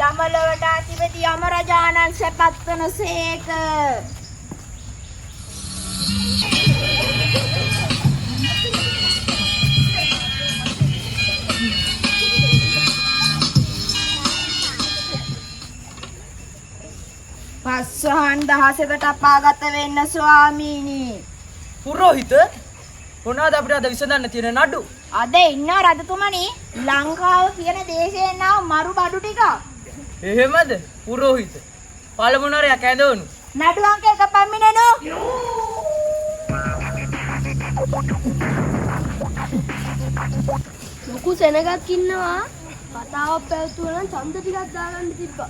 යමලොවට අධිපති යමරජාණන් සැපත් වනසේක. පස්වහන් දහසකට අපාගත වෙන්න ස්වාමීනි. පුරෝහිත මොනවද අපිට අද විසඳන්න තියෙන නඩු? අද ඉන්න රජතුමනි ලංකාව කියන දේශයෙන් ආව මරු බඩු ටික. එහෙමද පුරෝහිත? පළමු නරයක් ඇදවනු. නඩු අංක 1 පම්මිනනෝ. ලොකු සෙනගක් ඉන්නවා. කතාවක් පැවතුවා නම් ඡන්ද ටිකක් දාගන්න තිබ්බා.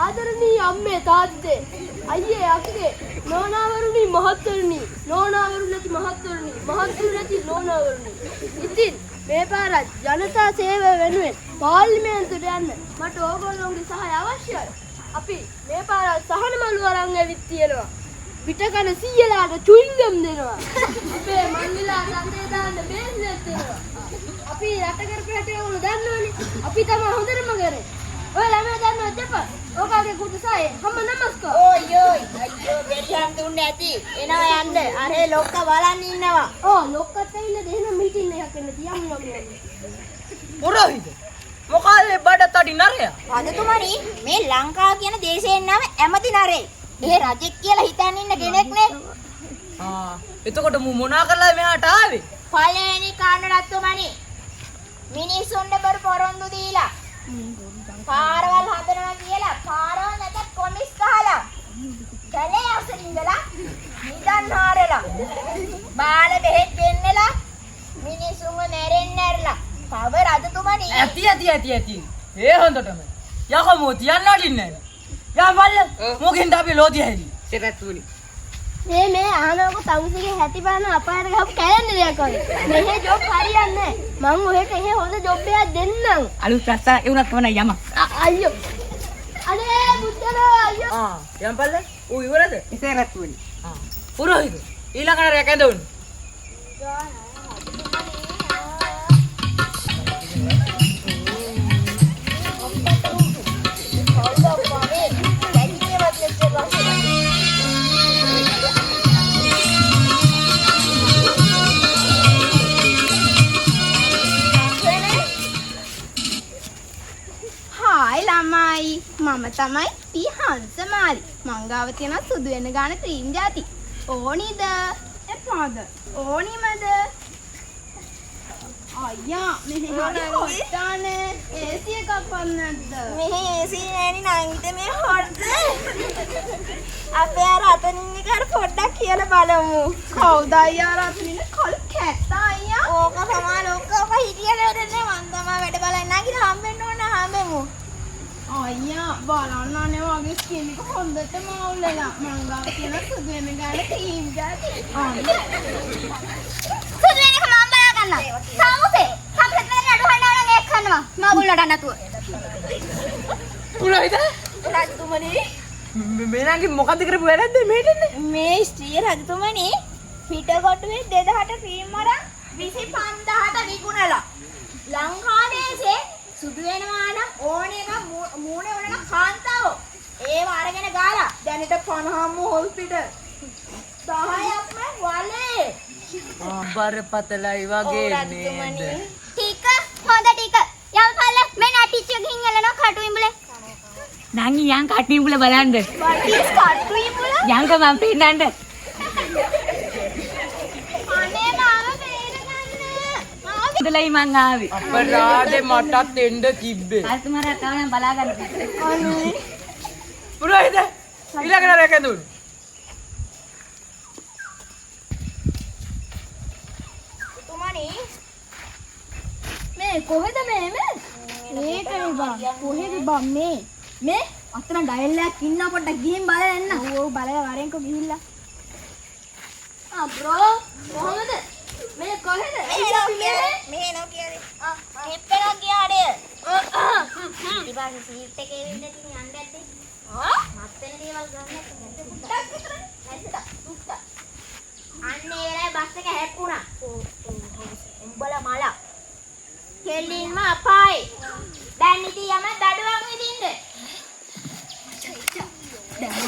ආදරණීය අම්මේ තාත්තේ අයියේ අක්කේ නෝනාවරුනි මහත්වරුනි නෝනාවරු නැති මහත්වරුනි මහත්වරු නැති නෝනාවරුනි. ඉතින් මේ පාර ජනතා සේවය වෙනුවෙන් පාර්ලිමේන්තුවට යන්න මට ඕගොල්ලෝගේ සහාය අවශ්‍යයි. අපි මේ පාර සහන මළු අරන් ඇවිත් තියෙනවා. පිටකන සීයලාට චුයින්ගම් දෙනවා. අපේ මල්ලිලා දන්දේ දාන්න බේස්ලෙත් දෙනවා. අපි රට කරපු හැටි ඕන දන්නවනේ. අපි තමයි හොඳටම කරේ. ඔය ළමයා දන්නවද දෙපා? ඔකාගේ කුටසායේ හැම නමස්කාර. ඔයෝයි අයියෝ බෙරියන් දුන්නේ ඇති. එනවා යන්න. අරේ ලොක්ක බලන් ඉන්නවා. ලොක්කත් ඇවිල්ලා දෙන මීටින් එකක් එන්න තියම්මා කියන්නේ. පුරෝහිත මොකද බඩ තඩි නරය? රජතුමනි මේ ලංකාව කියන දේශයෙන් නම ඇමති නරේ. ඒ රජෙක් කියලා හිතන් ඉන්න කෙනෙක් නේ. එතකොට මු මොනා කරලා මෙහාට ආවේ? පළවෙනි කාණ්ඩ රජතුමනි මිනිස්සුන්ට බර පොරොන්දු දීලා පාරවල් හදනවා කියලා පාරවල් නැතත් කොමිස් ගහලා කලේ අසරින් ඉඳලා නිදන් හාරලා බාල බෙහෙත් දෙන්නලා මිනිස්සුන්ව නැරෙන්න ඇරලා තව රජතුමනි ඇති ඒ හොඳටම යකමෝ තියන්න අඩින්නේ යා මල්ල මොකෙන්ද අපි ලෝදිය හැලි සෙරත්තුනි මේ ආනෝක තමුසේගේ හැටි බලන අපායට ගහපු කැලෙන්න දෙයක් වගේ. මෙහෙ ජොබ් හරියන්නේ නැහැ. මං ඔහෙට එහෙ හොඳ ජොබ් එකක් දෙන්නම්. අලුත් රස්සා ඒ උනත් තමයි යම. අයියෝ. අනේ බුද්ධලෝ අයියෝ. යම් පල්ල ඌ ඉවරද? සෙරත්තුනි. පුරෝහිත ඊළඟ නරයක් ඇඳවන්න. ළමයි මම තමයි පී හංසමාලි. මං ගාව තියෙන සුදු වෙන ගාන ක්‍රීම් ಜಾති. ඕනිද? එපාද? ඕනිමද? අයියා මෙහෙ හොට්ටානේ AC එකක් වන්නද්ද? මෙහි AC නෑනි නංගිට මේ හොට්ද අපේ අර අතනින් කර පොඩ්ඩක් කියලා බලමු. කවුද අයියා රතනින් කල් කැත්ත අයියා? ඕක තමයි ලොක්ක ඔක හිටියනේ උදේ මං තමයි වැඩ බලන්න නංගිට හම්බෙන්න ඕන හම්බෙමු. අයියා බලන්න අනේ වගේ ස්කින් එක හොඳටම අවුලලා මං ගාව තියෙන සුදු වෙන ගාන ක්‍රීම් ಜಾති. සුදු වෙන එක මම බලා ගන්නවා. සාමුසේ සම්පත් වෙන අඩු හඬවන එක කරනවා. මගුල්ලට නැතුව. පුරෝහිත රජතුමනි මේනගේ මොකද්ද කරපු වැරද්ද මේට එන්නේ? මේ ස්ත්‍රී රජතුමනි පිටකොටුවේ 2000ට ක්‍රීම් අරන් 25000ට විකුණලා ලංකාදේශේ සුදු වෙනවා නම් ඕනේ එක මූණේ උනන කාන්තාව ඒව අරගෙන ගාලා දැනට 50ම හොස්පිටල් 10ක්ම වලේ බරපතලයි වගේ නේද? ටික හොඳ ටික යම් පල්ල මේ නටිච්ච ගිහින් එලන කටු ඉඹුලේ නංගි යන් කට්ටිය උඹලා බලන්න. වටිස් කටු ඉඹුල යන්ක මම පෙන්නන්න. අනේ මාව බේරගන්න ඉතලයි මං ආවේ. අපරාධේ මටත් එන්න තිබ්බේ. රාජකුමාරයා තාම නම් බලා ගන්න. අනේ පුරෝහිත ඊළඟ නරයක් ඇඳවන්න. තුමනි මේ කොහෙද මේ මේකනේ බං කොහෙද බං මේ අතන ඩයල් එකක් ඉන්න පොඩ්ඩක් ගිහින් බලන්න එන්න. ඔව් බලලා වරෙන්කෝ ගිහිල්ලා. බ්‍රෝ කොහමද මේ කොහෙද මේ නෝ කියන්නේ හෙප්පෙනවා ගියාඩේ ඊපස්සේ සීට් එකේ ඉන්න ඉතින් යන්න ඇද්දේ මත් වෙන දේවල් ගන්න නැද්ද අන්නේ වෙලාවේ බස් එක හැප්පුණා උඹලා මල කෙල්ලින්ම අපායි දැන් ඉතින් යම දඩුවම් විදින්න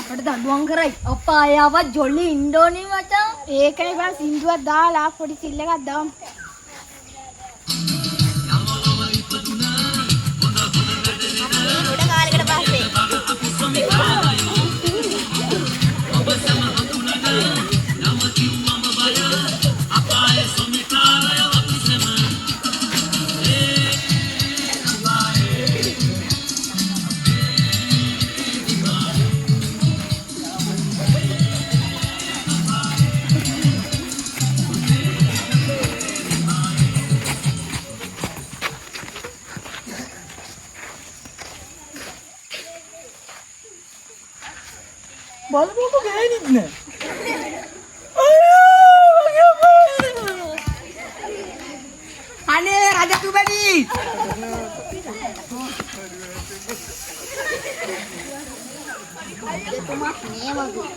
අපිට දඬුවම් කරයි. අප්පා ආයවත් ජොලි ඉන්ඩෝනේ මචං. ඒකයි බං සින්දුවක් දාලා පොඩි සිල් එකක් දාමු. ගොඩ කාලෙකට පස්සේ බලමුකෝ ගෑනිත් නෑ. අනේ රජතුමනි. මේ වගේ